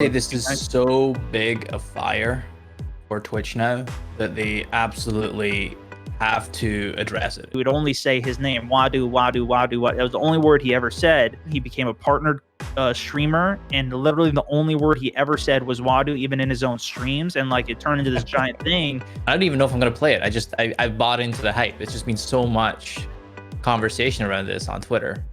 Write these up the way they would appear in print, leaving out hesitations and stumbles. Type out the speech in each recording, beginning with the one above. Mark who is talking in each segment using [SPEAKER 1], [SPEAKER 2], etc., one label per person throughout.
[SPEAKER 1] This is so big a fire for Twitch now that they absolutely have to address it.
[SPEAKER 2] He would only say his name, Wadu, Wadu, Wadu, Wadu. That was the only word he ever said. He became a partnered streamer, and literally the only word he ever said was Wadu, even in his own streams, and like it turned into this giant thing.
[SPEAKER 1] I don't even know if I'm gonna play it. I bought into the hype. It's just been so much conversation around this on Twitter.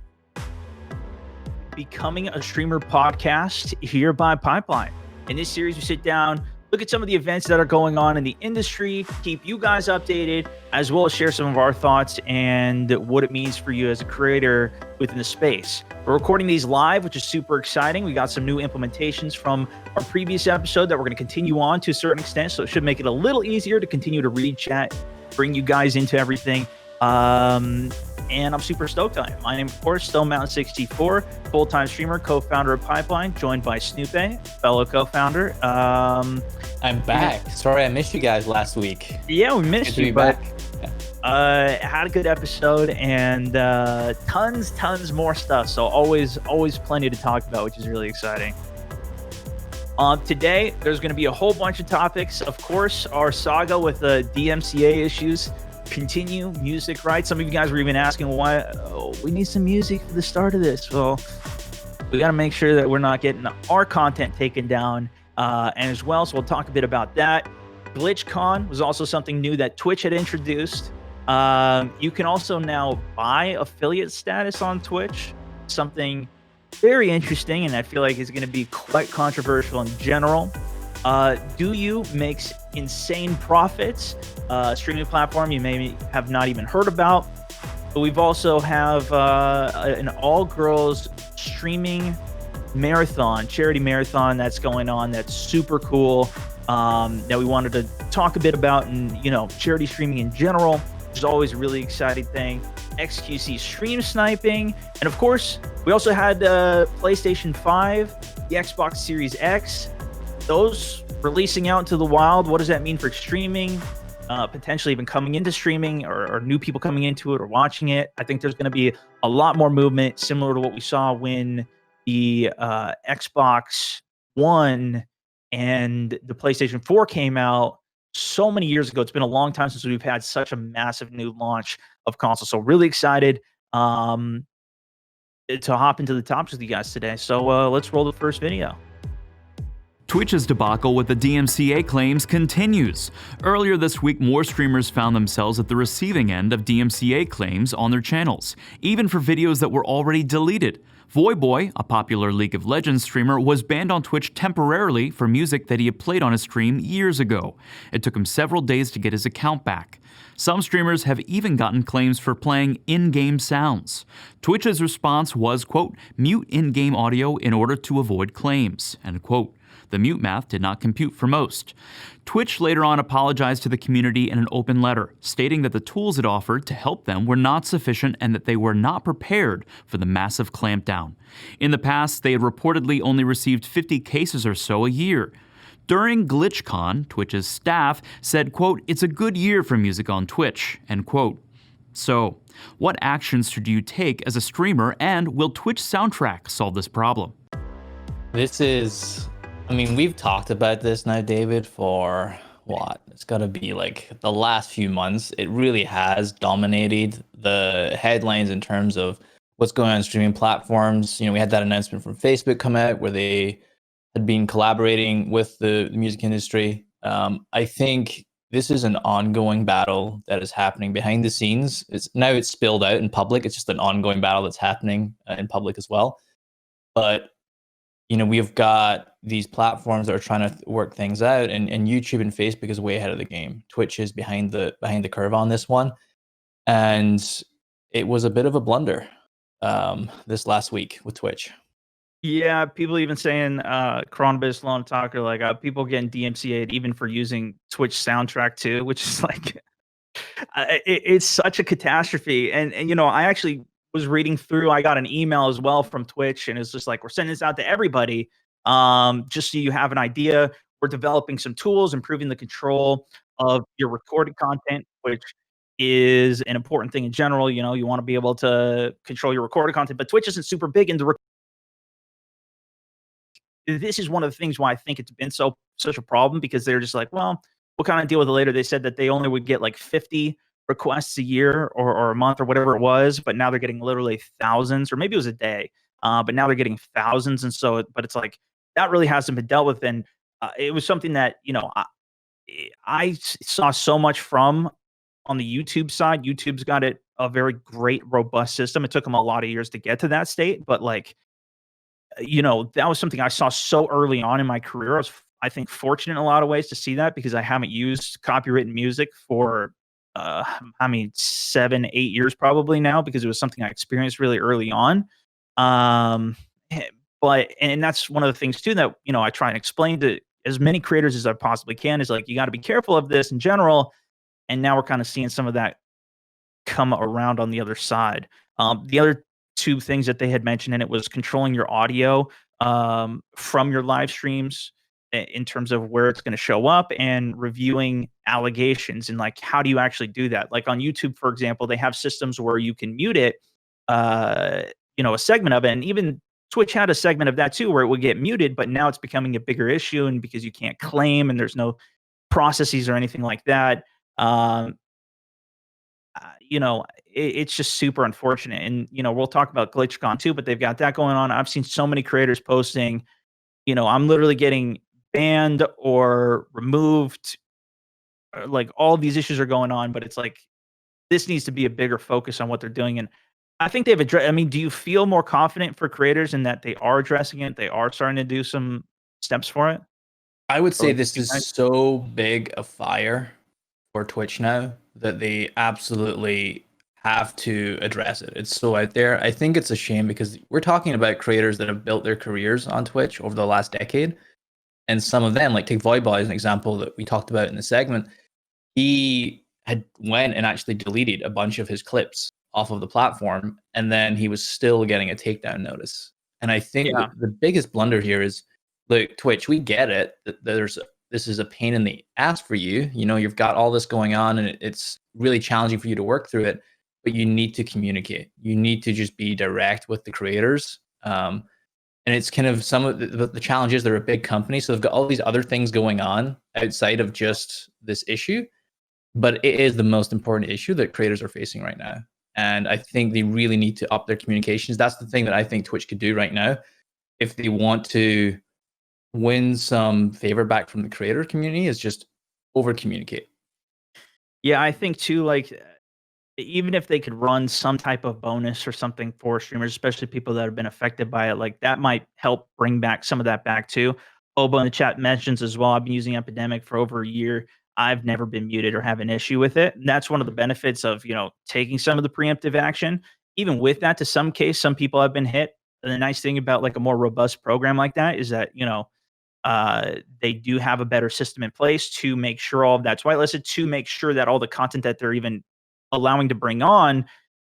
[SPEAKER 2] Becoming a Streamer podcast here by Pipeline. In this series, we sit down, look at some of the events that are going on in the industry, keep you guys updated, as well as share some of our thoughts and what it means for you as a creator within the space. We're recording these live, which is super exciting. We got some new implementations from our previous episode that we're going to continue on to a certain extent, so it should make it a little easier to continue to read chat, bring you guys into everything. And I'm super stoked on it. My name, of course, StoneMountain64, full-time streamer, co-founder of Pipeline, joined by Snipe, fellow co-founder.
[SPEAKER 1] I'm back. Sorry I missed you guys last week.
[SPEAKER 2] Yeah, we missed you,
[SPEAKER 1] but
[SPEAKER 2] had a good episode and tons more stuff. So always plenty to talk about, which is really exciting. Today, there's going to be a whole bunch of topics. Of course, our saga with the DMCA issues continue. Music rights. Some of you guys were even asking why we need some music for the start of this. Well, we got to make sure that we're not getting our content taken down and as well. So we'll talk a bit about that. GlitchCon was also something new that Twitch had introduced. You can also now buy affiliate status on Twitch, something very interesting, and I feel like is going to be quite controversial in general. Douyu makes insane profits, streaming platform you may have not even heard about. But we've also have an all-girls streaming marathon, charity marathon that's going on. That's super cool. That we wanted to talk a bit about, and charity streaming in general, which is always a really exciting thing. xQc stream sniping, and of course, we also had PlayStation 5, the Xbox Series X. Those releasing out into the wild. What does that mean for streaming? Potentially even coming into streaming, or new people coming into it or watching it. I think there's going to be a lot more movement, similar to what we saw when the Xbox One and the PlayStation 4 came out so many years ago. It's been a long time since we've had such a massive new launch of console. So really excited to hop into the topics with you guys today. So let's roll the first video.
[SPEAKER 3] Twitch's debacle with the DMCA claims continues. Earlier this week, more streamers found themselves at the receiving end of DMCA claims on their channels, even for videos that were already deleted. VoyBoy, a popular League of Legends streamer, was banned on Twitch temporarily for music that he had played on his stream years ago. It took him several days to get his account back. Some streamers have even gotten claims for playing in-game sounds. Twitch's response was, quote, mute in-game audio in order to avoid claims, end quote. The mute math did not compute for most. Twitch later on apologized to the community in an open letter, stating that the tools it offered to help them were not sufficient and that they were not prepared for the massive clampdown. In the past, they had reportedly only received 50 cases or so a year. During GlitchCon, Twitch's staff said, quote, it's a good year for music on Twitch, end quote. So, what actions should you take as a streamer, and will Twitch Soundtrack solve this problem?
[SPEAKER 1] We've talked about this now, David, for what? It's got to be like the last few months. It really has dominated the headlines in terms of what's going on streaming platforms. We had that announcement from Facebook come out where they had been collaborating with the music industry. I think this is an ongoing battle that is happening behind the scenes. It's spilled out in public. It's just an ongoing battle that's happening in public as well. But we've got these platforms that are trying to work things out, and YouTube and Facebook is way ahead of the game. Twitch is behind the curve on this one, and it was a bit of a blunder this last week with Twitch.
[SPEAKER 2] Yeah, people even saying Cronbus Lone Talker, like people getting DMCA'd even for using Twitch Soundtrack too, which is like it's such a catastrophe. And I actually was reading through, I got an email as well from Twitch, and it's just like, we're sending this out to everybody, just so you have an idea. We're developing some tools, improving the control of your recorded content, which is an important thing in general. You want to be able to control your recorded content, but Twitch isn't super big into this is one of the things why I think it's been such a problem, because they're just like, well, we'll kind of deal with it later. They said that they only would get like 50 requests a year or a month or whatever it was, but now they're getting literally thousands, or maybe it was a day, but now they're getting thousands. And so, but it's like that really hasn't been dealt with. And it was something that, you know, saw so much from on the YouTube side. YouTube's got a very great, robust system. It took them a lot of years to get to that state, but like, you know, that was something I saw so early on in my career. I think, fortunate in a lot of ways to see that, because I haven't used copywritten music for, I mean, 7, 8 years probably now, because it was something I experienced really early on. Eh, and that's one of the things too that, you know, I try and explain to as many creators as I possibly can, is like, you got to be careful of this in general. And now we're kind of seeing some of that come around on the other side. The other two things that they had mentioned in it was controlling your audio from your live streams in terms of where it's going to show up, and reviewing allegations, and like, how do you actually do that? Like on YouTube, for example, they have systems where you can mute it, you know, a segment of it. And even Twitch had a segment of that too, where it would get muted, but now it's becoming a bigger issue, and because you can't claim, and there's no processes or anything like that. Um, you know, it's just super unfortunate. And, you know, we'll talk about GlitchCon too, but they've got that going on. I've seen so many creators posting, you know, I'm literally getting banned or removed. Like, all these issues are going on, but it's like, this needs to be a bigger focus on what they're doing. And I think they've addressed, I mean, do you feel more confident for creators in that they are addressing it? They are starting to do some steps for it?
[SPEAKER 1] I would say
[SPEAKER 2] Or
[SPEAKER 1] this is so big a fire for Twitch now that they absolutely have to address it. It's so out there. I think it's a shame, because we're talking about creators that have built their careers on Twitch over the last decade. And some of them, like take VoyBoy as an example that we talked about in the segment, he had went and actually deleted a bunch of his clips off of the platform, and then he was still getting a takedown notice. And I think
[SPEAKER 2] Yeah.
[SPEAKER 1] the biggest blunder here is, look, Twitch, we get it that this is a pain in the ass for you. You know, you've got all this going on, and it's really challenging for you to work through it, but you need to communicate. You need to just be direct with the creators. And it's kind of some of the challenges. They're a big company, so they've got all these other things going on outside of just this issue. But it is the most important issue that creators are facing right now. And I think they really need to up their communications. That's the thing that I think Twitch could do right now, if they want to win some favor back from the creator community, is just over communicate.
[SPEAKER 2] Yeah, I think too, like, even if they could run some type of bonus or something for streamers, especially people that have been affected by it, like that might help bring back some of that back too. Obo in the chat mentions as well, I've been using Epidemic for over a year. I've never been muted or have an issue with it. And that's one of the benefits of, you know, taking some of the preemptive action. Even with that, to some case, some people have been hit. And the nice thing about like a more robust program like that is that, you know, they do have a better system in place to make sure all of that's whitelisted, to make sure that all the content that they're even allowing to bring on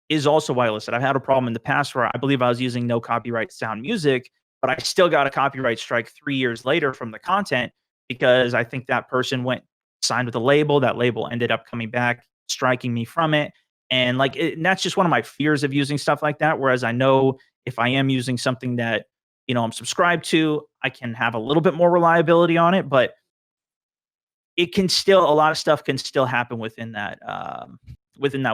[SPEAKER 2] is also whitelisted. I've had a problem in the past where I believe I was using no copyright sound music, but I still got a copyright strike 3 years later from the content, because I think that person went signed with a label. That label ended up coming back, striking me from it. And like, and that's just one of my fears of using stuff like that. Whereas I know if I am using something that, you know, I'm subscribed to, I can have a little bit more reliability on it, but it can still, a lot of stuff can still happen within that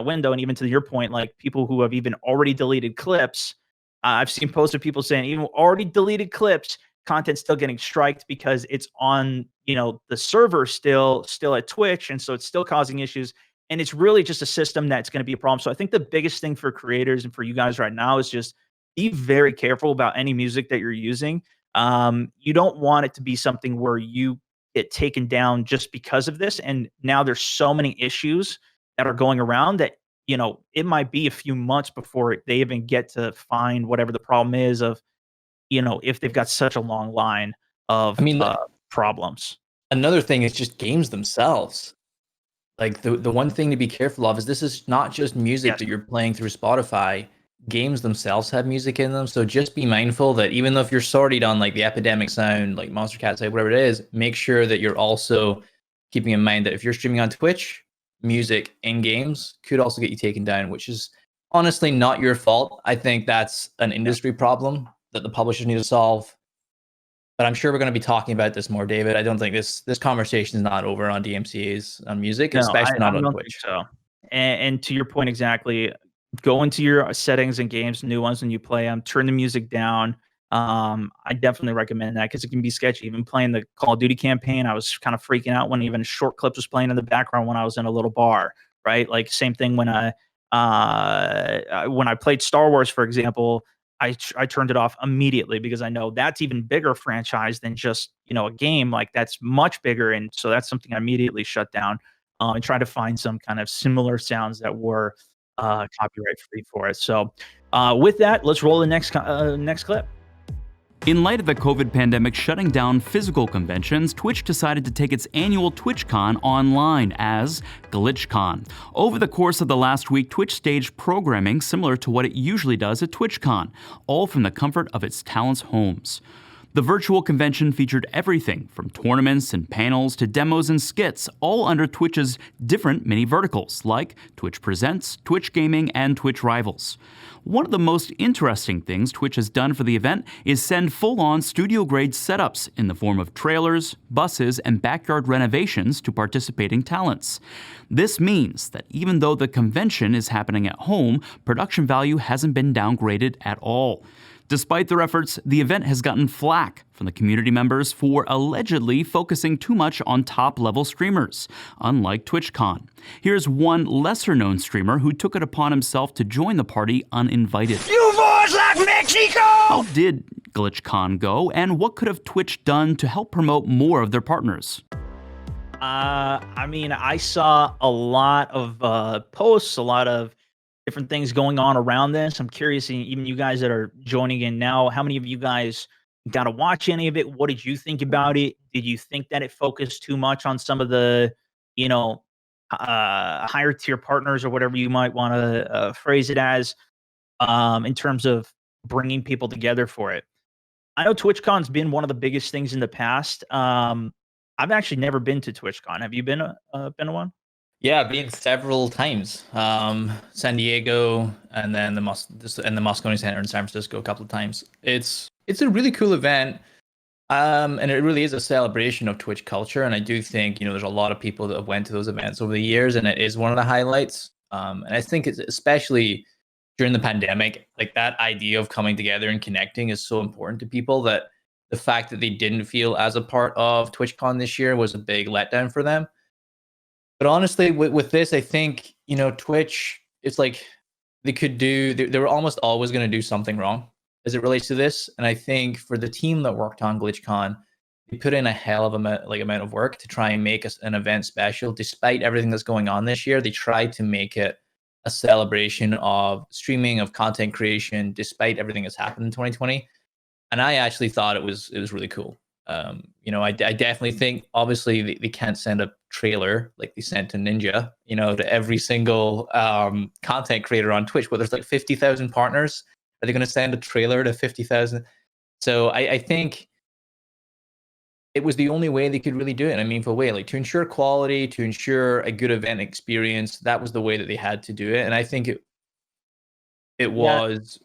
[SPEAKER 2] window. And even to your point, like people who have even already deleted clips, I've seen posts of people saying even already deleted clips, content still getting striked because it's on, you know, the server still at Twitch, and so it's still causing issues. And it's really just a system that's going to be a problem. So I think the biggest thing for creators and for you guys right now is just be very careful about any music that you're using. You don't want it to be something where you get taken down just because of this. And now there's so many issues that are going around that, you know, it might be a few months before they even get to find whatever the problem is of, you know, if they've got such a long line of
[SPEAKER 1] I mean,
[SPEAKER 2] problems.
[SPEAKER 1] another thing is just games themselves. Like the one thing to be careful of is this is not just music
[SPEAKER 2] Yes.
[SPEAKER 1] that you're playing through Spotify. Games themselves have music in them, so just be mindful that even though if you're sorted on like the Epidemic sound, like Monster Cat sound, whatever it is, make sure that you're also keeping in mind that if you're streaming on Twitch, music in games could also get you taken down, which is honestly not your fault. I think that's an industry problem that the publishers need to solve. But I'm sure we're going to be talking about this more, David. I don't think this conversation is not over on DMCA's on music,
[SPEAKER 2] No,
[SPEAKER 1] especially
[SPEAKER 2] I
[SPEAKER 1] not on
[SPEAKER 2] don't think
[SPEAKER 1] Twitch.
[SPEAKER 2] so. And to your point exactly, go into your settings and games, new ones when you play them, turn the music down. I definitely recommend that because it can be sketchy. Even playing the Call of Duty campaign, I was kind of freaking out when even short clips was playing in the background when I was in a little bar, right? Like same thing when I played Star Wars, for example. I turned it off immediately because I know that's even bigger franchise than just a game. Like that's much bigger, and so that's something I immediately shut down and try to find some kind of similar sounds that were copyright free for it. So with that, let's roll the next clip.
[SPEAKER 3] In light of the COVID pandemic shutting down physical conventions, Twitch decided to take its annual TwitchCon online as GlitchCon. Over the course of the last week, Twitch staged programming similar to what it usually does at TwitchCon, all from the comfort of its talents' homes. The virtual convention featured everything from tournaments and panels to demos and skits, all under Twitch's different mini verticals like Twitch Presents, Twitch Gaming, and Twitch Rivals. One of the most interesting things Twitch has done for the event is send full-on studio-grade setups in the form of trailers, buses, and backyard renovations to participating talents. This means that even though the convention is happening at home, production value hasn't been downgraded at all. Despite their efforts, the event has gotten flack from the community members for allegedly focusing too much on top-level streamers, unlike TwitchCon. Here's one lesser-known streamer who took it upon himself to join the party uninvited.
[SPEAKER 2] You boys like Mexico!
[SPEAKER 3] How did GlitchCon go, and what could have Twitch done to help promote more of their partners?
[SPEAKER 2] I mean, I saw a lot of posts, a lot of different things going on around this. I'm curious, even you guys that are joining in now, how many of you guys got to watch any of it? What did you think about it? Did you think that it focused too much on some of the, higher tier partners or whatever you might want to phrase it as, in terms of bringing people together for it? I know TwitchCon's been one of the biggest things in the past. I've actually never been to TwitchCon. Have you been to one?
[SPEAKER 1] Yeah, been several times. San Diego, and then the Moscone Center in San Francisco a couple of times. It's a really cool event, and it really is a celebration of Twitch culture. And I do think there's a lot of people that have went to those events over the years, and it is one of the highlights. And I think it's especially during the pandemic, like that idea of coming together and connecting is so important to people that the fact that they didn't feel as a part of TwitchCon this year was a big letdown for them. But honestly, with this, I think, Twitch, it's like they were almost always going to do something wrong as it relates to this. And I think for the team that worked on GlitchCon, they put in a hell of amount of work to try and make an event special. Despite everything that's going on this year, they tried to make it a celebration of streaming, of content creation, despite everything that's happened in 2020. And I actually thought it was really cool. I definitely think, obviously, they can't send a trailer like they sent to Ninja, to every single content creator on Twitch. But there's like 50,000 partners. Are they going to send a trailer to 50,000? So I think it was the only way they could really do it. I mean, for way, like, to ensure quality, to ensure a good event experience, that was the way that they had to do it. And I think it was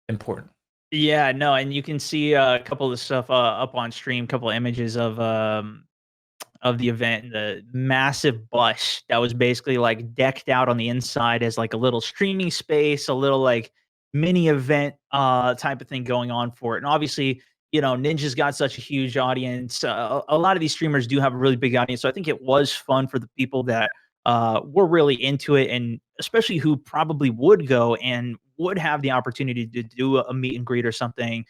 [SPEAKER 1] important.
[SPEAKER 2] Yeah, no, and you can see a couple of the stuff up on stream, a couple of images of the event, the massive bus that was basically like decked out on the inside as like a little streaming space, a little like mini event type of thing going on for it. And obviously, Ninja's got such a huge audience. A lot of these streamers do have a really big audience, so I think it was fun for the people that were really into it, and especially who probably would go and would have the opportunity to do a meet and greet or something.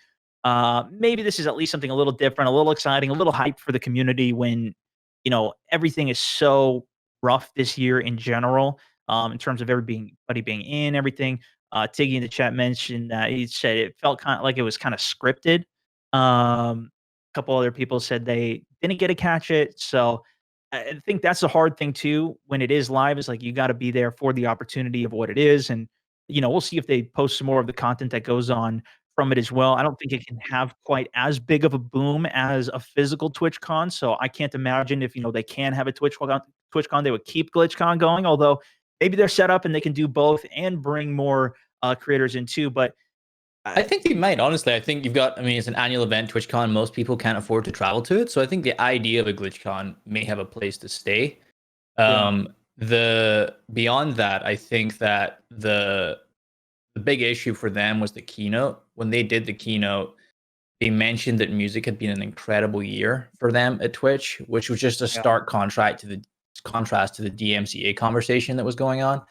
[SPEAKER 2] Maybe this is at least something a little different, a little exciting, a little hype for the community when, everything is so rough this year in general, in terms of everybody being in everything. Tiggy in the chat mentioned that he said it felt kind of like it was kind of scripted. A couple other people said they didn't get to catch it. So I think that's a hard thing too. When it is live, is like you got to be there for the opportunity of what it is, and we'll see if they post some more of the content that goes on from it as well. I don't think it can have quite as big of a boom as a physical TwitchCon, so I can't imagine if they can have a TwitchCon, they would keep GlitchCon going. Although maybe they're set up and they can do both and bring more creators in too. But
[SPEAKER 1] I think they might, honestly. I think you've got, I mean, it's an annual event, TwitchCon. Most people can't afford to travel to it. So I think the idea of a GlitchCon may have a place to stay. The beyond that, I think that the big issue for them was the keynote. When they did the keynote, they mentioned that music had been an incredible year for them at Twitch, which was just a stark contrast to the DMCA conversation that was going on.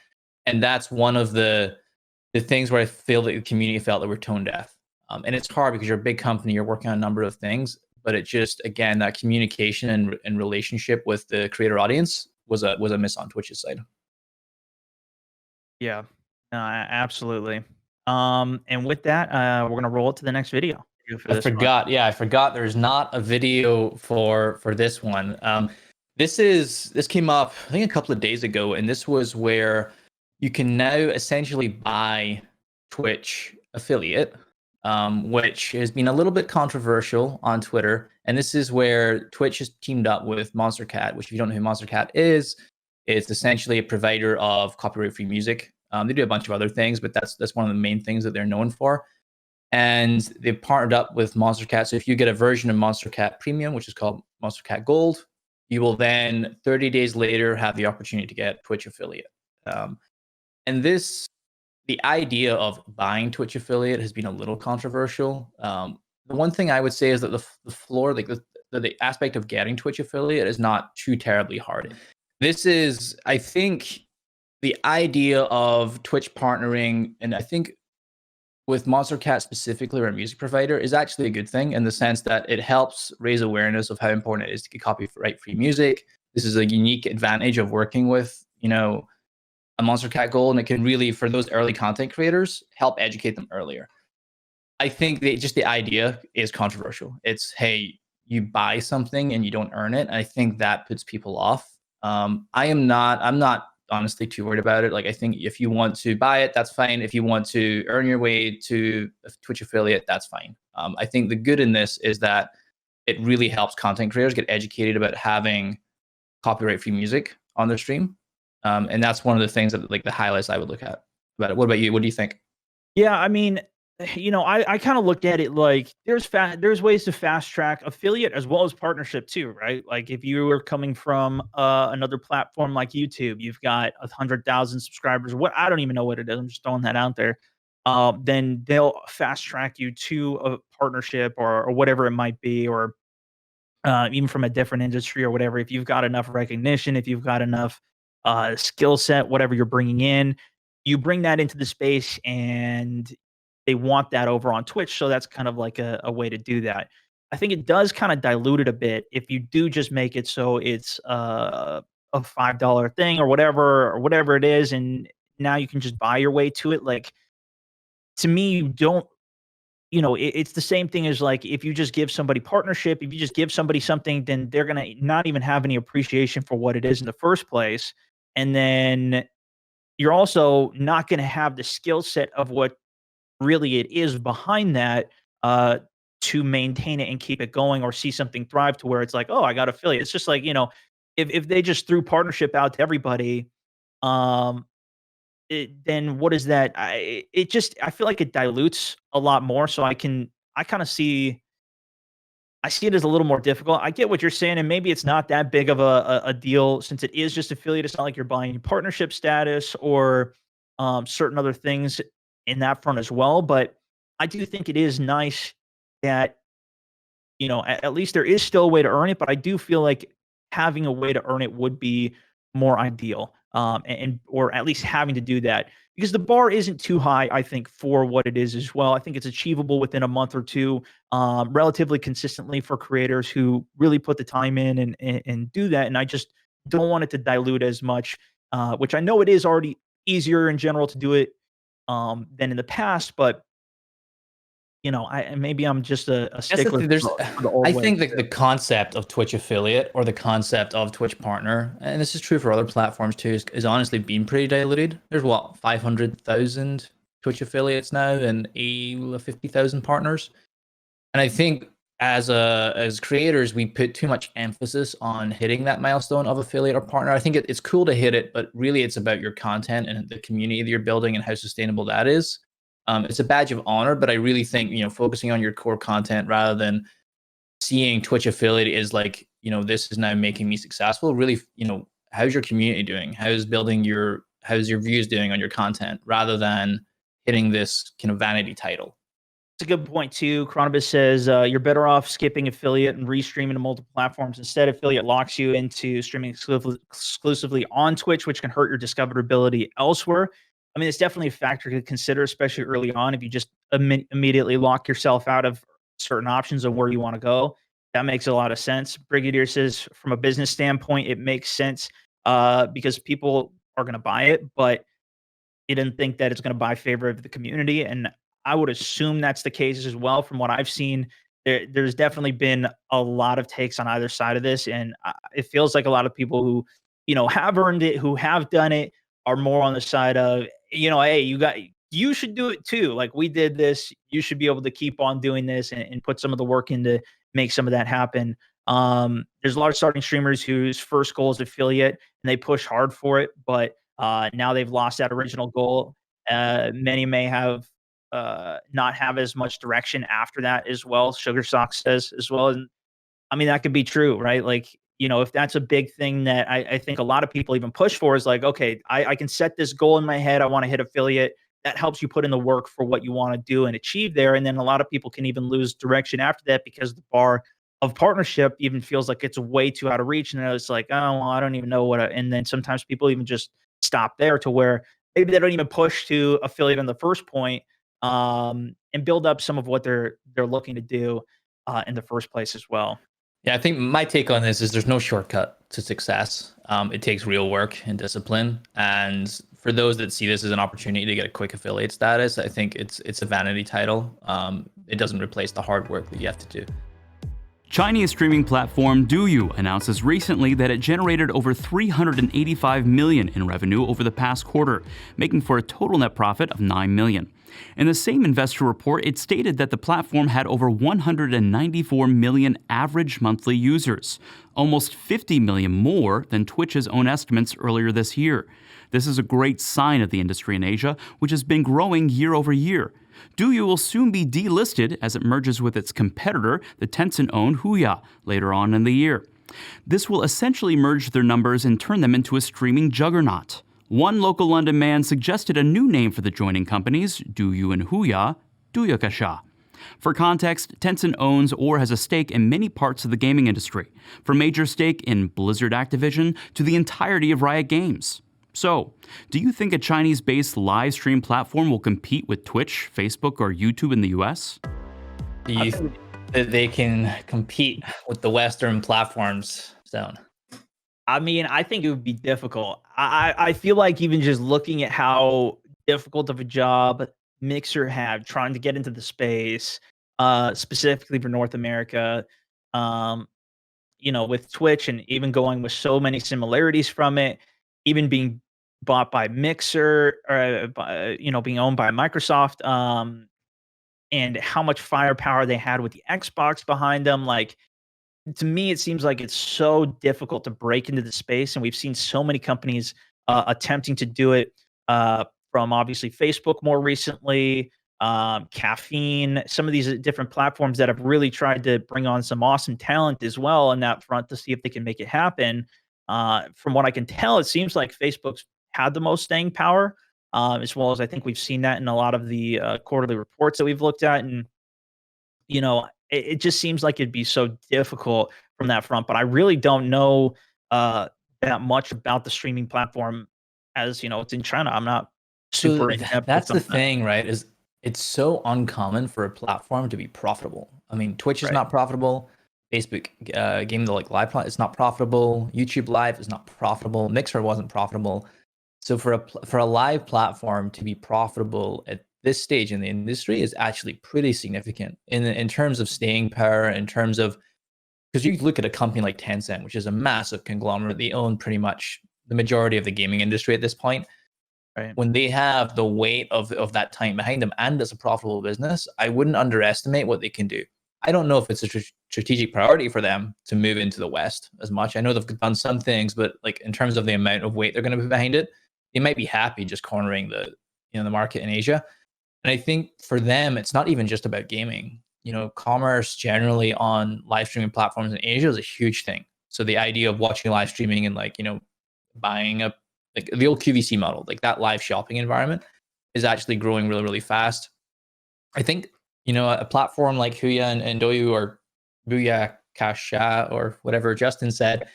[SPEAKER 1] And that's one of the things where I feel that the community felt that we're tone deaf. And it's hard because you're a big company, you're working on a number of things, but it just, again, that communication and relationship with the creator audience was a miss on Twitch's side.
[SPEAKER 2] Yeah, no, absolutely. And with that, we're gonna roll it to the next video.
[SPEAKER 1] I forgot. Yeah, I forgot. There's not a video for this one. This came up I think a couple of days ago, and this was where you can now essentially buy Twitch affiliate, which has been a little bit controversial on Twitter. And this is where Twitch has teamed up with Monster Cat, which if you don't know who Monster Cat is, it's essentially a provider of copyright-free music. They do a bunch of other things, but that's one of the main things that they're known for. And they've partnered up with Monster Cat. So if you get a version of Monster Cat Premium, which is called Monster Cat Gold, you will then 30 days later have the opportunity to get Twitch affiliate. And the idea of buying Twitch affiliate has been a little controversial. The one thing I would say is that the floor, like the aspect of getting Twitch affiliate is not too terribly hard. This is, I think, the idea of Twitch partnering, and I think with Monster Cat specifically, or a music provider, is actually a good thing in the sense that it helps raise awareness of how important it is to get copyright-free music. This is a unique advantage of working with, a Monster Cat Gold, and it can really, for those early content creators, help educate them earlier. I think just the idea is controversial. It's, hey, you buy something and you don't earn it. And I think that puts people off. I'm not honestly too worried about it. Like, I think if you want to buy it, that's fine. If you want to earn your way to a Twitch affiliate, that's fine. I think the good in this is that it really helps content creators get educated about having copyright-free music on their stream. And that's one of the things that, like, the highlights I would look at about it. What about you? What do you think?
[SPEAKER 2] Yeah, I mean, I kind of looked at it like there's ways to fast track affiliate as well as partnership too, right? Like if you were coming from another platform like YouTube, you've got 100,000 subscribers. What, I don't even know what it is. I'm just throwing that out there. Then they'll fast track you to a partnership or whatever it might be, or even from a different industry or whatever. If you've got enough recognition, if you've got enough skill set, whatever you're bringing in, you bring that into the space, and they want that over on Twitch. So that's kind of like a way to do that. I think it does kind of dilute it a bit if you do just make it so it's a $5 thing or whatever it is, and now you can just buy your way to it. Like, to me, you don't, it's the same thing as, like, if you just give somebody partnership, if you just give somebody something, then they're gonna not even have any appreciation for what it is in the first place. And then you're also not going to have the skill set of what really it is behind that to maintain it and keep it going, or see something thrive to where it's like, oh, I got affiliate. It's just like, if they just threw partnership out to everybody, then what is that? I feel like it dilutes a lot more. So I kind of see it as a little more difficult. I get what you're saying, and maybe it's not that big of a deal since it is just affiliate. It's not like you're buying partnership status or certain other things in that front as well. But I do think it is nice that, at least there is still a way to earn it. But I do feel like having a way to earn it would be more ideal, or at least having to do that, because the bar isn't too high, I think, for what it is as well. I think it's achievable within a month or two, relatively consistently for creators who really put the time in and do that. And I just don't want it to dilute as much, which I know it is already easier in general to do it than in the past. But maybe I'm just a stickler.
[SPEAKER 1] I think the concept of Twitch affiliate, or the concept of Twitch partner, and this is true for other platforms too, is honestly been pretty diluted. There's 500,000 Twitch affiliates now and 50,000 partners. And I think as creators, we put too much emphasis on hitting that milestone of affiliate or partner. I think it's cool to hit it, but really it's about your content and the community that you're building and how sustainable that is. It's a badge of honor, but I really think, focusing on your core content rather than seeing Twitch affiliate is like, this is now making me successful. Really, how's your community doing? How's your views doing on your content, rather than hitting this kind of vanity title.
[SPEAKER 2] It's a good point too. Chronobus says you're better off skipping affiliate and restreaming to multiple platforms. Instead, affiliate locks you into streaming exclusively on Twitch, which can hurt your discoverability elsewhere. I mean, it's definitely a factor to consider, especially early on. If you just immediately lock yourself out of certain options of where you want to go, that makes a lot of sense. Brigadier says, from a business standpoint, it makes sense because people are going to buy it, but he didn't think that it's going to buy favor of the community. And I would assume that's the case as well. From what I've seen, there's definitely been a lot of takes on either side of this. And it feels like a lot of people who, have earned it, who have done it, are more on the side of, hey, you should do it too. Like, we did this. You should be able to keep on doing this and put some of the work in to make some of that happen. There's a lot of starting streamers whose first goal is affiliate and they push hard for it, but now they've lost that original goal. Many may have not have as much direction after that as well. Sugar Sock says as well. And I mean, that could be true, right? Like, if that's a big thing that I think a lot of people even push for, is like, okay, I can set this goal in my head. I want to hit affiliate. That helps you put in the work for what you want to do and achieve there. And then a lot of people can even lose direction after that because the bar of partnership even feels like it's way too out of reach. And it's like, oh, well, I don't even know and then sometimes people even just stop there, to where maybe they don't even push to affiliate on the first point, and build up some of what they're looking to do in the first place as well.
[SPEAKER 1] Yeah, I think my take on this is there's no shortcut to success. It takes real work and discipline. And for those that see this as an opportunity to get a quick affiliate status, I think it's a vanity title. It doesn't replace the hard work that you have to do.
[SPEAKER 3] Chinese streaming platform Douyu announces recently that it generated over $385 million in revenue over the past quarter, making for a total net profit of $9 million. In the same investor report, it stated that the platform had over 194 million average monthly users, almost 50 million more than Twitch's own estimates earlier this year. This is a great sign of the industry in Asia, which has been growing year over year. Douyu will soon be delisted as it merges with its competitor, the Tencent-owned Huya, later on in the year. This will essentially merge their numbers and turn them into a streaming juggernaut. One local London man suggested a new name for the joining companies, Douyu and Huya, Duyukasha. For context, Tencent owns or has a stake in many parts of the gaming industry, from major stake in Blizzard Activision to the entirety of Riot Games. So, do you think a Chinese-based live stream platform will compete with Twitch, Facebook, or YouTube in the US?
[SPEAKER 1] Do you think that they can compete with the Western platforms, Zone?
[SPEAKER 2] I mean, I think it would be difficult. I feel like even just looking at how difficult of a job Mixer had trying to get into the space, specifically for North America, with Twitch, and even going with so many similarities from it, even being bought by Mixer, or being owned by Microsoft, and how much firepower they had with the Xbox behind them. Like, to me, it seems like it's so difficult to break into the space, and we've seen so many companies attempting to do it. From obviously Facebook more recently, Caffeine, some of these different platforms that have really tried to bring on some awesome talent as well in that front to see if they can make it happen. From what I can tell, it seems like Facebook's had the most staying power, as well as I think we've seen that in a lot of the quarterly reports that we've looked at. And, it just seems like it'd be so difficult from that front. But I really don't know that much about the streaming platform, as it's in China. I'm not super in-depth.
[SPEAKER 1] That's the thing, right? Is it's so uncommon for a platform to be profitable. I mean, Twitch is not profitable. Facebook game like live it's not profitable. YouTube Live is not profitable. Mixer wasn't profitable. So for a live platform to be profitable at this stage in the industry is actually pretty significant in terms of staying power, in terms of, because you look at a company like Tencent, which is a massive conglomerate. They own pretty much the majority of the gaming industry at this point. Right. When they have the weight of that time behind them and it's a profitable business, I wouldn't underestimate what they can do. I don't know if it's a strategic priority for them to move into the West as much. I know they've done some things, but like in terms of the amount of weight they're going to put behind it, they might be happy just cornering the market in Asia. And I think for them, it's not even just about gaming. You know, commerce generally on live streaming platforms in Asia is a huge thing. So the idea of watching live streaming and like, you know, buying a like the old QVC model, like that live shopping environment is actually growing really, really fast. I think, you know, a platform like Huya and Douyu or Booyah Kasha or whatever Justin said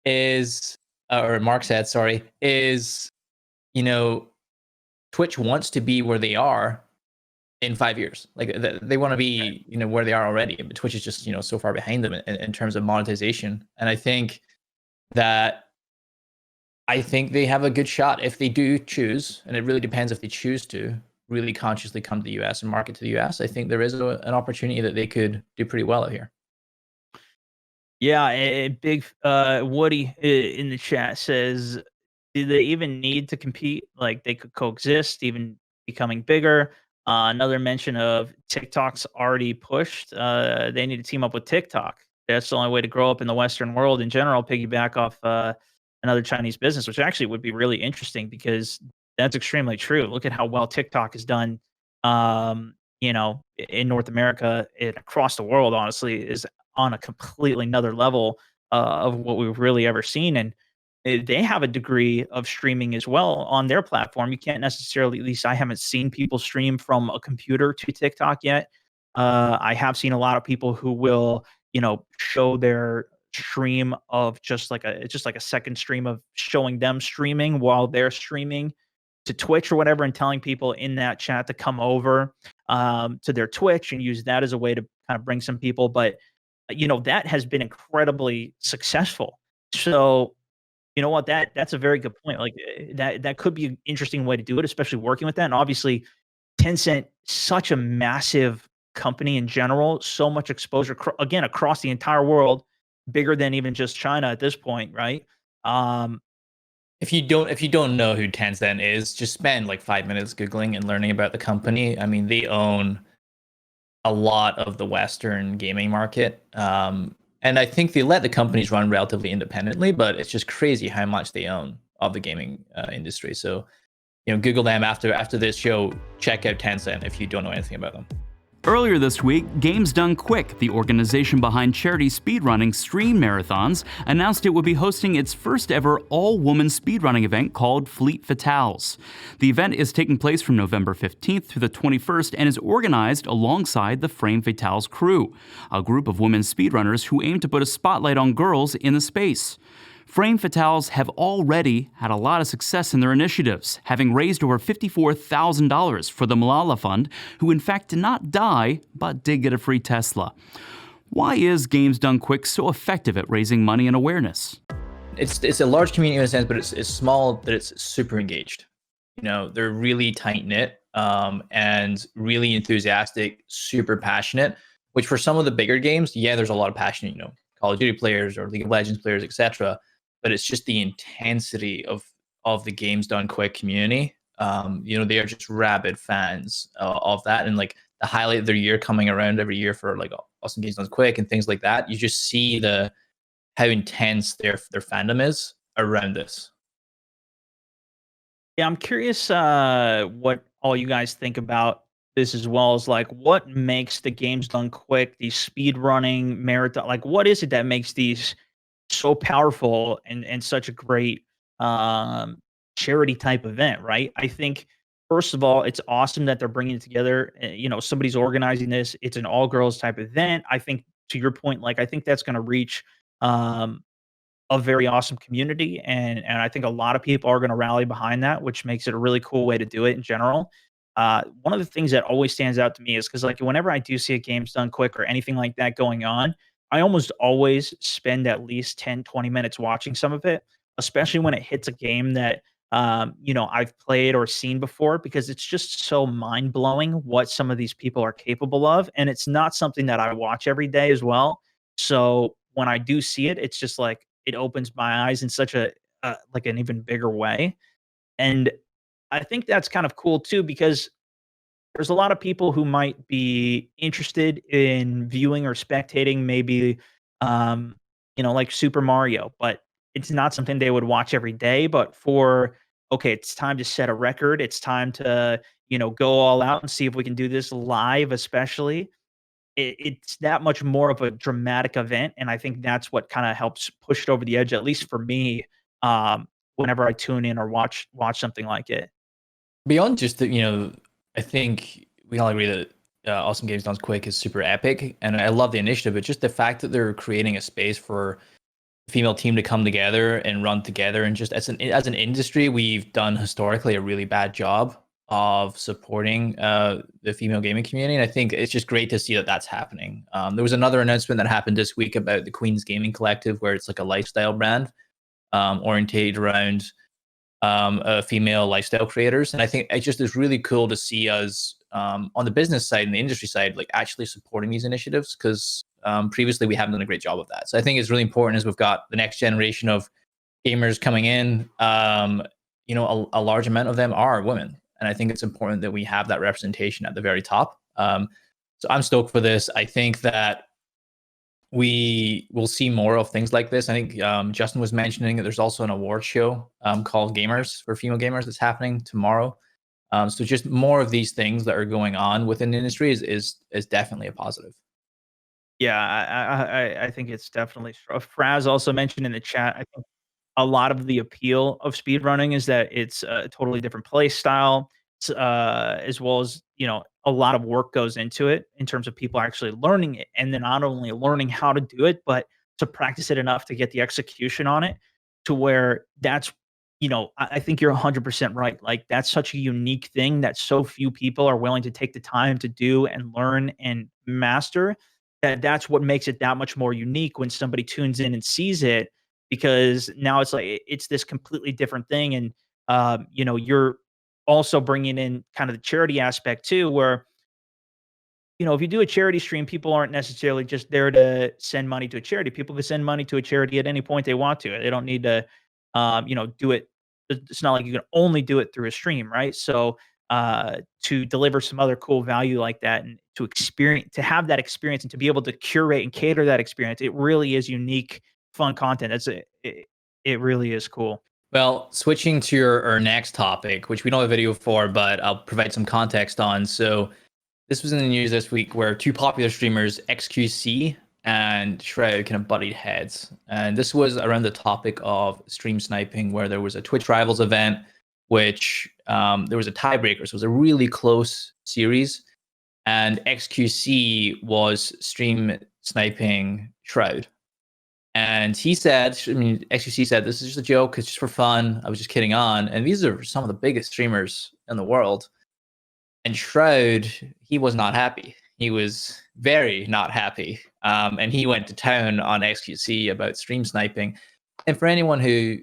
[SPEAKER 1] is, or Mark said, sorry, is, you know, Twitch wants to be where they are in 5 years. Like they want to be, you know, where they are already. But Twitch is just, you know, so far behind them in terms of monetization. And I think that they have a good shot if they do choose, and it really depends if they choose to really consciously come to the US and market to the US. I think there is an opportunity that they could do pretty well out here.
[SPEAKER 2] Yeah, big Woody in the chat says, do they even need to compete? Like they could coexist, even becoming bigger. Another mention of TikTok's already pushed. They need to team up with TikTok. That's the only way to grow up in the Western world in general. Piggyback off another Chinese business, which actually would be really interesting because that's extremely true. Look at how well TikTok has done. You know, in North America and across the world, honestly, is on a completely another level of what we've really ever seen. And they have a degree of streaming as well on their platform. You can't necessarily, at least I haven't seen people stream from a computer to TikTok yet. I have seen a lot of people who will, you know, show their stream of just like a second stream of showing them streaming while they're streaming to Twitch or whatever, and telling people in that chat to come over to their Twitch and use that as a way to kind of bring some people. But you know, that has been incredibly successful. So, you know what, that's a very good point. Like that could be an interesting way to do it, especially working with that. And obviously, Tencent, such a massive company in general, so much exposure again across the entire world, bigger than even just China at this point, right? Um,
[SPEAKER 1] If you don't know who Tencent is, just spend like 5 minutes Googling and learning about the company. I mean, they own a lot of the Western gaming market. And I think they let the companies run relatively independently, but it's just crazy how much they own of the gaming industry. So, you know, Google them after this show. Check out Tencent if you don't know anything about them.
[SPEAKER 3] Earlier this week, Games Done Quick, the organization behind charity speedrunning Stream Marathons, announced it would be hosting its first ever all-woman speedrunning event called Fleet Fatales. The event is taking place from November 15th through the 21st and is organized alongside the Frame Fatales crew, a group of women speedrunners who aim to put a spotlight on girls in the space. Frame Fatales have already had a lot of success in their initiatives, having raised over $54,000 for the Malala Fund, who in fact did not die, but did get a free Tesla. Why is Games Done Quick so effective at raising money and awareness?
[SPEAKER 1] It's a large community in a sense, but it's small, but it's super engaged. You know, they're really tight-knit and really enthusiastic, super passionate, which for some of the bigger games, yeah, there's a lot of passion, you know, Call of Duty players or League of Legends players, etc. But it's just the intensity of the Games Done Quick community. You know, they are just rabid fans of that, and like the highlight of their year coming around every year for like Awesome Games Done Quick and things like that. You just see how intense their fandom is around this.
[SPEAKER 2] Yeah, I'm curious what all you guys think about this, as well as like what makes the games done quick, these speed running marathon, like what is it that makes these so powerful and such a great um charity type event, right? I think first of all, it's awesome that they're bringing it together. You know, somebody's organizing this. It's an all girls type event. I think to your point, like I think that's going to reach um a very awesome community, and I think a lot of people are going to rally behind that, which makes it a really cool way to do it in general. One of the things that always stands out to me is because like whenever I do see a games done quick or anything like that going on, I almost always spend at least 10, 20 minutes watching some of it, especially when it hits a game that you know, I've played or seen before, because it's just so mind blowing what some of these people are capable of, and it's not something that I watch every day as well. So when I do see it, it's just like it opens my eyes in such a like an even bigger way. And I think that's kind of cool too, because there's a lot of people who might be interested in viewing or spectating maybe um you know, like Super Mario, but it's not something they would watch every day. But for, okay, it's time to set a record, it's time to, go all out and see if we can do this live, especially. It's that much more of a dramatic event, and I think that's what kind of helps push it over the edge, at least for me. Whenever I tune in or watch something like it.
[SPEAKER 1] Beyond just the, I think we all agree that Awesome Games Done Quick is super epic, and I love the initiative. But just the fact that they're creating a space for a female team to come together and run together, and just as an industry, we've done historically a really bad job of supporting the female gaming community, and I think it's just great to see that that's happening. There was another announcement that happened this week about the Queen's Gaming Collective, where it's like a lifestyle brand orientated around female lifestyle creators, and I think it just is really cool to see us on the business side and the industry side, like actually supporting these initiatives, because previously we haven't done a great job of that. So I think it's really important as we've got the next generation of gamers coming in. A large amount of them are women, and I think it's important that we have that representation at the very top. So I'm stoked for this. I think that we will see more of things like this. I think Justin was mentioning that there's also an award show called Gamers for Female Gamers that's happening tomorrow. So just more of these things that are going on within the industry is definitely a positive.
[SPEAKER 2] Yeah, I think it's definitely. Fraz also mentioned in the chat, I think a lot of the appeal of speedrunning is that it's a totally different play style, as well as, a lot of work goes into it in terms of people actually learning it. And then not only learning how to do it, but to practice it enough to get the execution on it to where that's, I think you're 100% right. Like, that's such a unique thing that so few people are willing to take the time to do and learn and master, that's what makes it that much more unique when somebody tunes in and sees it, because now it's like it's this completely different thing. And you're also bringing in kind of the charity aspect too, where if you do a charity stream, people aren't necessarily just there to send money to a charity. People can send money to a charity at any point they want to. They don't need to do it. It's not like you can only do it through a stream, right? So to deliver some other cool value like that, and to have that experience and to be able to curate and cater that experience, it really is unique, fun content. It really is cool.
[SPEAKER 1] Well, switching to our next topic, which we don't have a video for, but I'll provide some context on. So this was in the news this week where two popular streamers, xQc and Shroud, kind of butted heads. And this was around the topic of stream sniping, where there was a Twitch Rivals event, which there was a tiebreaker. So it was a really close series. And xQc was stream sniping Shroud. And he said, xQc said, this is just a joke. It's just for fun. I was just kidding on. And these are some of the biggest streamers in the world. And Shroud, he was not happy. He was very not happy. And he went to town on xQc about stream sniping. And for anyone who,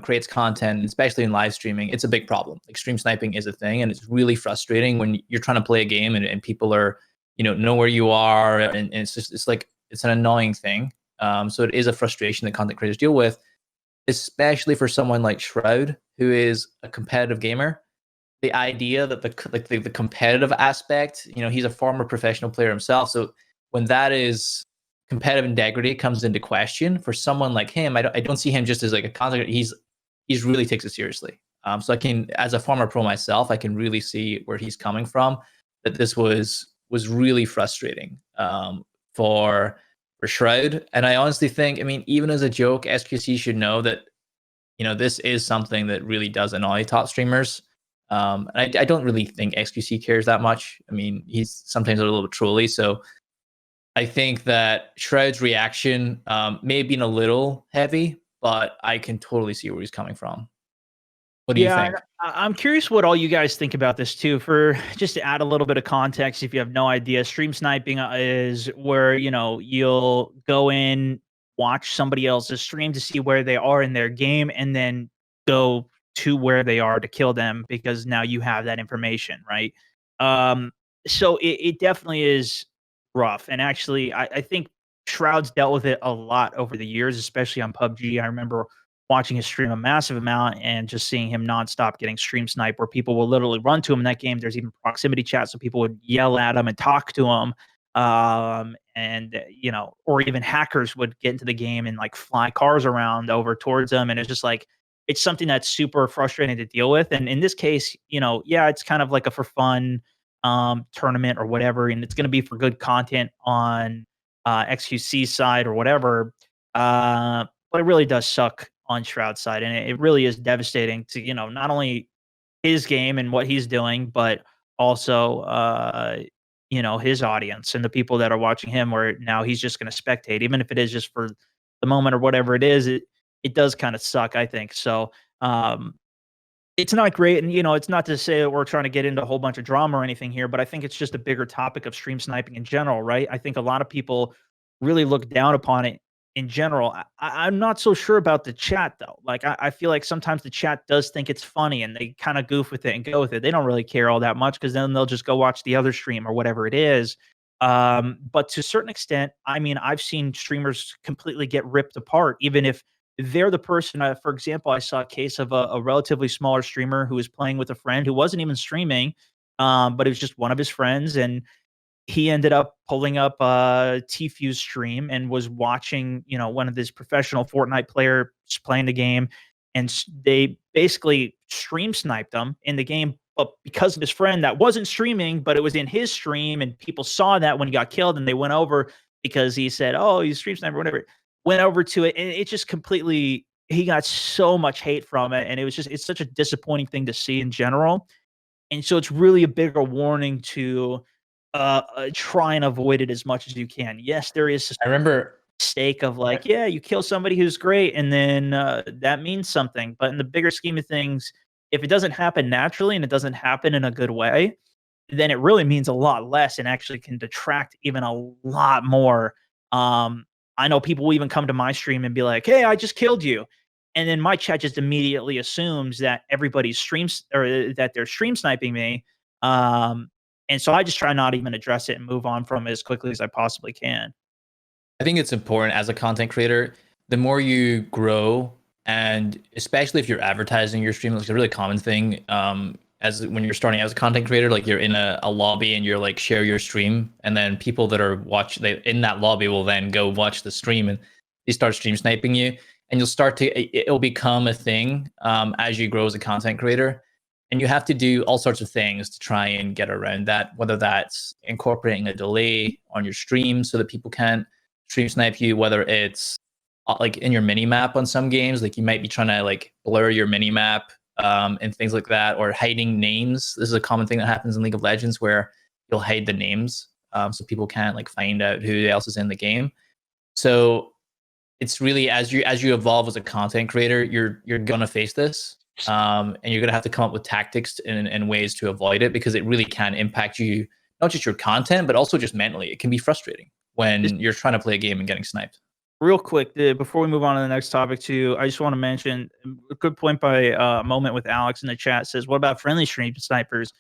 [SPEAKER 1] creates content, especially in live streaming, it's a big problem. Like, stream sniping is a thing. And it's really frustrating when you're trying to play a game and people are, know where you are. And it's an annoying thing. So it is a frustration that content creators deal with, especially for someone like Shroud, who is a competitive gamer. The idea that the competitive aspect, he's a former professional player himself. So when that is competitive integrity comes into question for someone like him, I don't see him just as like a content. He's really takes it seriously. So I can, as a former pro myself, I can really see where he's coming from. That this was really frustrating for Shroud. And I honestly think, even as a joke, xQc should know that, this is something that really does annoy top streamers. And I don't really think xQc cares that much. He's sometimes a little bit trolly. So I think that Shroud's reaction may have been a little heavy, but I can totally see where he's coming from. What do you think?
[SPEAKER 2] I'm curious what all you guys think about this too. For just to add a little bit of context, if you have no idea, stream sniping is where you'll go in, watch somebody else's stream to see where they are in their game, and then go to where they are to kill them, because now you have that information, right? So it definitely is rough. And actually, I think Shroud's dealt with it a lot over the years, especially on PUBG. I remember watching his stream a massive amount and just seeing him nonstop getting stream sniped, where people will literally run to him in that game. There's even proximity chat, so people would yell at him and talk to him. Or even hackers would get into the game and like fly cars around over towards him. And it's just like, it's something that's super frustrating to deal with. And in this case, yeah, it's kind of like a for fun tournament or whatever, and it's going to be for good content on xQc side or whatever. But it really does suck on Shroud side, and it really is devastating to not only his game and what he's doing, but also his audience and the people that are watching him. Where now he's just going to spectate, even if it is just for the moment or whatever it is. It does kind of suck, I think. So it's not great, and it's not to say that we're trying to get into a whole bunch of drama or anything here, but I think it's just a bigger topic of stream sniping in general, right? I think a lot of people really look down upon it in general. I'm not so sure about the chat though. Like I feel like sometimes the chat does think it's funny and they kind of goof with it and go with it. They don't really care all that much because then they'll just go watch the other stream or whatever it is. But to a certain extent, I mean, I've seen streamers completely get ripped apart, even if they're the person. For example, I saw a case of a relatively smaller streamer who was playing with a friend who wasn't even streaming, but it was just one of his friends, and he ended up pulling up a T-Fuse stream and was watching, one of these professional Fortnite players playing the game, and they basically stream sniped him in the game. But because of his friend that wasn't streaming, but it was in his stream, and people saw that when he got killed, and they went over because he said, "Oh, he's stream sniper," whatever. Went over to it, and it just completely. He got so much hate from it, and it's such a disappointing thing to see in general. And so it's really a bigger warning to try and avoid it as much as you can. Yes, there is
[SPEAKER 1] I remember
[SPEAKER 2] mistake of like, yeah, you kill somebody who's great, and then that means something. But in the bigger scheme of things, if it doesn't happen naturally and it doesn't happen in a good way, then it really means a lot less and actually can detract even a lot more. I know people will even come to my stream and be like, "Hey, I just killed you," and then my chat just immediately assumes that everybody's streams or that they're stream sniping me. And so I just try not even address it and move on from it as quickly as I possibly can.
[SPEAKER 1] I think it's important as a content creator, the more you grow, and especially if you're advertising your stream, it's a really common thing. As when you're starting as a content creator, like you're in a lobby and you're like share your stream, and then people that are in that lobby will then go watch the stream and they start stream sniping you, and it'll become a thing as you grow as a content creator. And you have to do all sorts of things to try and get around that, whether that's incorporating a delay on your stream so that people can't stream snipe you, whether it's like in your mini map on some games, like you might be trying to like blur your mini map and things like that, or hiding names. This is a common thing that happens in League of Legends where you'll hide the names so people can't like find out who else is in the game. So it's really as you evolve as a content creator, you're gonna face this. And you're gonna have to come up with tactics and ways to avoid it, because it really can impact you, not just your content, but also just mentally. It can be frustrating when you're trying to play a game and getting sniped.
[SPEAKER 2] Real quick, before we move on to the next topic too, I just want to mention a good point by Moment with Alex in the chat. Says, what about friendly stream snipers?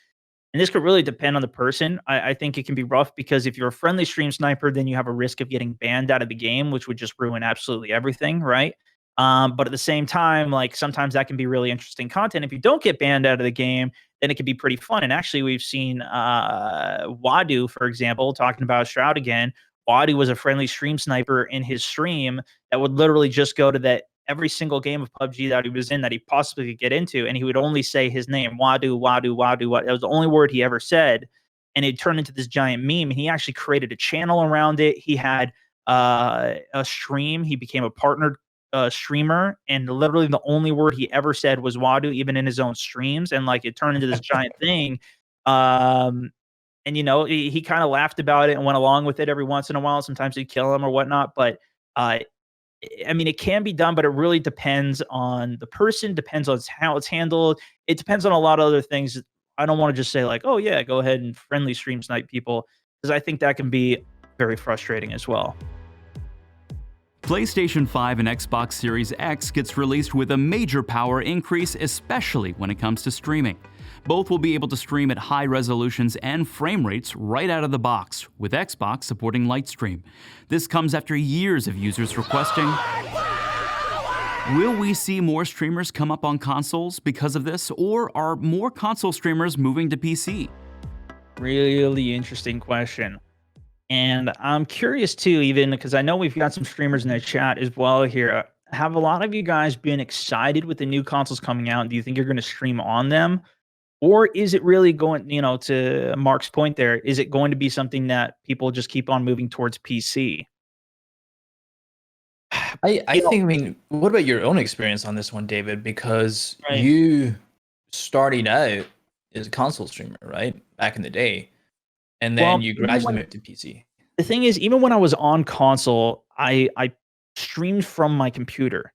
[SPEAKER 2] And this could really depend on the person. I think it can be rough because if you're a friendly stream sniper, then you have a risk of getting banned out of the game, which would just ruin absolutely everything, right? But at the same time, like sometimes that can be really interesting content. If you don't get banned out of the game, then it can be pretty fun. And actually, we've seen Wadu, for example, talking about Shroud again. Wadu was a friendly stream sniper in his stream that would literally just go to that every single game of PUBG that he was in that he possibly could get into, and he would only say his name, Wadu, Wadu, Wadu, Wadu. That was the only word he ever said, and it turned into this giant meme. And he actually created a channel around it. He had a stream. He became a partnered streamer, and literally the only word he ever said was Wadu, even in his own streams, and like it turned into this giant thing. And he kind of laughed about it and went along with it every once in a while. Sometimes he'd kill him or whatnot, but I mean, it can be done, but it really depends on the person, depends on how it's handled. It depends on a lot of other things. I don't want to just say like, oh yeah, go ahead and friendly stream snipe people, because I think that can be very frustrating as well.
[SPEAKER 3] PlayStation 5 and Xbox Series X gets released with a major power increase, especially when it comes to streaming. Both will be able to stream at high resolutions and frame rates right out of the box, with Xbox supporting Livestream. This comes after years of users requesting. Will we see more streamers come up on consoles because of this, or are more console streamers moving to PC?
[SPEAKER 2] Really interesting question. And I'm curious too, even because I know we've got some streamers in the chat as well here. have a lot of you guys been excited with the new consoles coming out? Do you think you're going to stream on them? Or is it really going, to Mark's point there, is it going to be something that people just keep on moving towards PC?
[SPEAKER 1] I think, I mean, what about your own experience on this one, David? Because
[SPEAKER 2] Right.
[SPEAKER 1] you started out as a console streamer, right? Back in the day. And then you gradually moved to PC.
[SPEAKER 2] The thing is, even when I was on console, I streamed from my computer.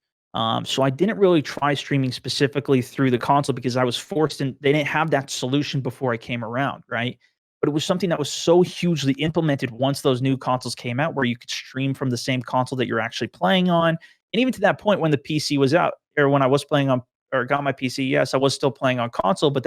[SPEAKER 2] So I didn't really try streaming specifically through the console because I was forced and they didn't have that solution before I came around, right? But it was something that was so hugely implemented once those new consoles came out where you could stream from the same console that you're actually playing on. And even to that point when the PC was out, or when I was playing on or got my PC, yes, I was still playing on console, but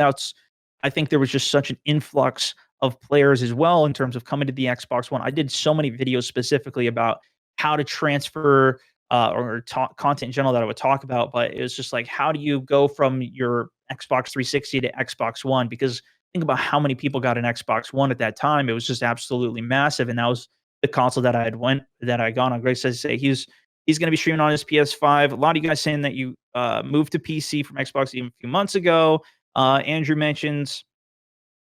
[SPEAKER 2] I think there was just such an influx of players as well in terms of coming to the Xbox One. I did so many videos specifically about how to transfer or talk content in general that I would talk about, but it was just like, how do you go from your Xbox 360 to Xbox One? Because think about how many people got an Xbox One at that time. It was just absolutely massive, and that was the console that I gone on. Greg says he's going to be streaming on his PS5. A lot of you guys saying that you moved to PC from Xbox even a few months ago. Andrew mentions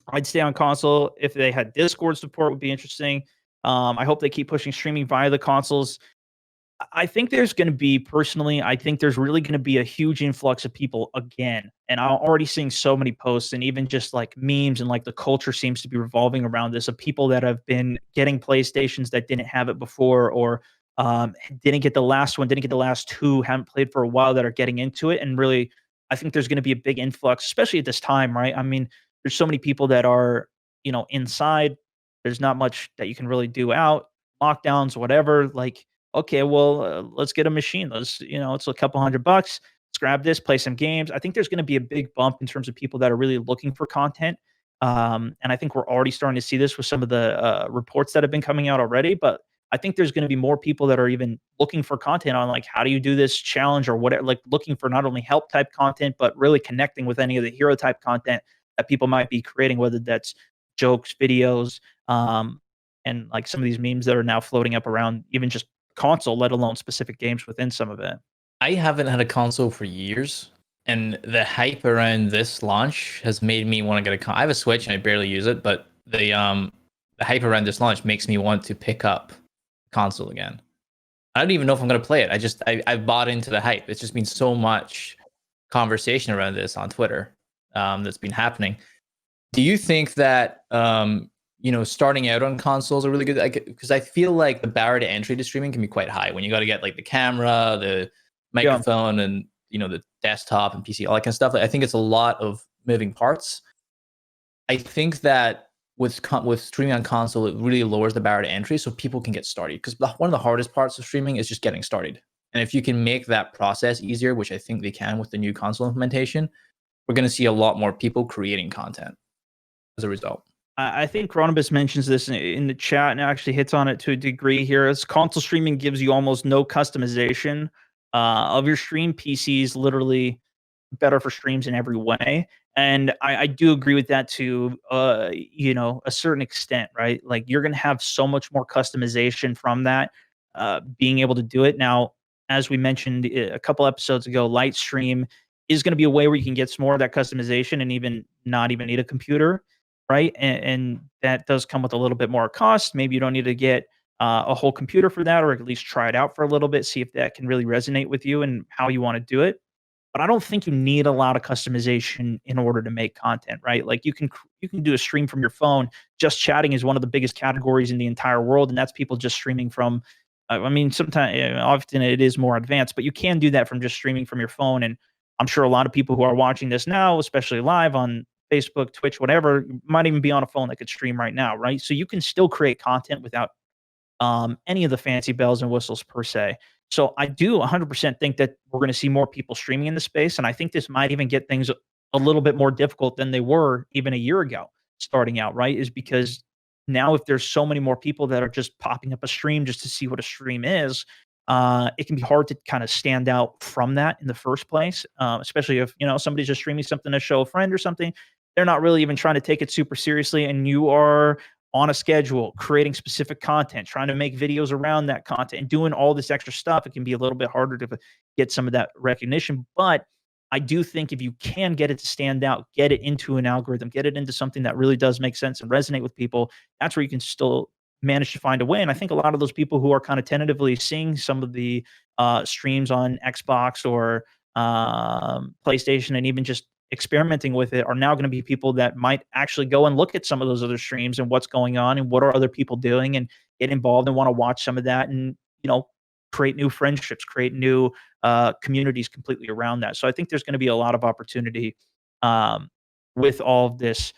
[SPEAKER 2] I'd stay on console if they had Discord support would be interesting. I hope they keep pushing streaming via the consoles. I think there's going to be personally, I think there's really going to be a huge influx of people again. And I'm already seeing so many posts and even just like memes and like the culture seems to be revolving around this of people that have been getting PlayStations that didn't have it before or didn't get the last one, didn't get the last two, haven't played for a while that are getting into it. And really, I think there's going to be a big influx, especially at this time, right? I mean, there's so many people that are, inside. There's not much that you can really do out, lockdowns, whatever. Like, okay, well, let's get a machine. It's a couple $100. Let's grab this, play some games. I think there's going to be a big bump in terms of people that are really looking for content. And I think we're already starting to see this with some of the reports that have been coming out already. But I think there's going to be more people that are even looking for content on like, how do you do this challenge or whatever, like looking for not only help type content, but really connecting with any of the hero type content that people might be creating, whether that's jokes, videos, and like some of these memes that are now floating up around even just console, let alone specific games within some of it.
[SPEAKER 1] I haven't had a console for years, and the hype around this launch has made me want to get a console. I have a Switch and I barely use it, but the hype around this launch makes me want to pick up console again. I don't even know if I'm going to play it. I've bought into the hype. It's just been so much conversation around this on Twitter that's been happening. Do you think that starting out on consoles are really good? Because I feel like the barrier to entry to streaming can be quite high when you got to get like the camera, the microphone, and the desktop and PC, all that kind of stuff. I think it's a lot of moving parts. I think that with streaming on console, it really lowers the barrier to entry so people can get started. Because one of the hardest parts of streaming is just getting started. And if you can make that process easier, which I think they can with the new console implementation, we're going to see a lot more people creating content as a result.
[SPEAKER 2] I think Cronobus mentions this in the chat and actually hits on it to a degree here. As console streaming gives you almost no customization of your stream. PC is literally better for streams in every way. And I do agree with that to a certain extent, right? Like you're going to have so much more customization from that, being able to do it. Now, as we mentioned a couple episodes ago, Livestream is going to be a way where you can get some more of that customization and even not even need a computer, right? And that does come with a little bit more cost. Maybe you don't need to get a whole computer for that, or at least try it out for a little bit, see if that can really resonate with you and how you want to do it. But I don't think you need a lot of customization in order to make content, right? Like you can do a stream from your phone. Just chatting is one of the biggest categories in the entire world, and that's people just streaming from. I mean, sometimes often it is more advanced, but you can do that from just streaming from your phone. And I'm sure a lot of people who are watching this now, especially live on Facebook, Twitch, whatever, might even be on a phone that could stream right now, right? So you can still create content without any of the fancy bells and whistles per se. So I do 100% think that we're going to see more people streaming in the space, and I think this might even get things a little bit more difficult than they were even a year ago starting out, right? Is because now if there's so many more people that are just popping up a stream just to see what a stream is, it can be hard to kind of stand out from that in the first place, especially if somebody's just streaming something to show a friend or something. They're not really even trying to take it super seriously, and you are on a schedule, creating specific content, trying to make videos around that content, and doing all this extra stuff, it can be a little bit harder to get some of that recognition. But I do think if you can get it to stand out, get it into an algorithm, get it into something that really does make sense and resonate with people, that's where you can still manage to find a way. And I think a lot of those people who are kind of tentatively seeing some of the streams on Xbox or PlayStation, and even just experimenting with it, are now going to be people that might actually go and look at some of those other streams and what's going on and what are other people doing, and get involved and want to watch some of that, and create new friendships, create new communities completely around that. So I think there's going to be a lot of opportunity with all of this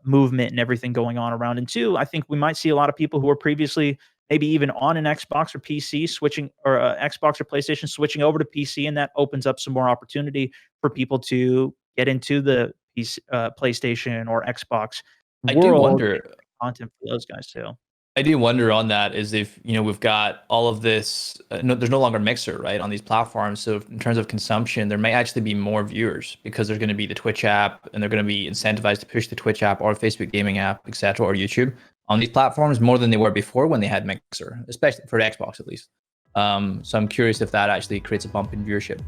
[SPEAKER 2] movement and everything going on around. And two, I think we might see a lot of people who were previously maybe even on an Xbox or PC switching, or Xbox or PlayStation switching over to PC, and that opens up some more opportunity for people to get into the PC, PlayStation or Xbox
[SPEAKER 1] I
[SPEAKER 2] world.
[SPEAKER 1] do wonder.
[SPEAKER 2] Content for those guys too.
[SPEAKER 1] I do wonder on that is if, we've got all of this, there's no longer Mixer, right, on these platforms. So in terms of consumption, there may actually be more viewers because there's going to be the Twitch app, and they're going to be incentivized to push the Twitch app or Facebook gaming app, etc., or YouTube on these platforms more than they were before when they had Mixer, especially for Xbox at least. So I'm curious if that actually creates a bump in viewership.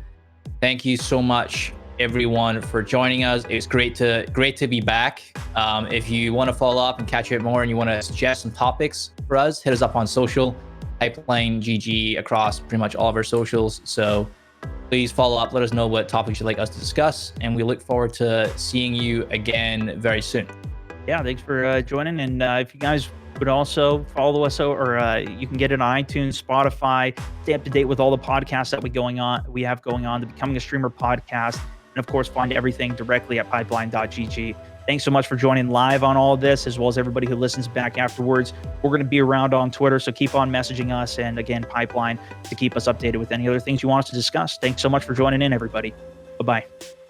[SPEAKER 1] Thank you so much, everyone, for joining us. It's great to be back. If you want to follow up and catch it more, and you want to suggest some topics for us, hit us up on social, Pipeline GG across pretty much all of our socials. So please follow up, let us know what topics you'd like us to discuss, and we look forward to seeing you again very soon.
[SPEAKER 2] Yeah, thanks for joining. And if you guys would also follow us, or you can get it on iTunes, Spotify, stay up to date with all the podcasts that we have going on, the Becoming a Streamer podcast. And of course, find everything directly at pipeline.gg. Thanks so much for joining live on all of this, as well as everybody who listens back afterwards. We're going to be around on Twitter, so keep on messaging us. And again, Pipeline, to keep us updated with any other things you want us to discuss. Thanks so much for joining in, everybody. Bye-bye.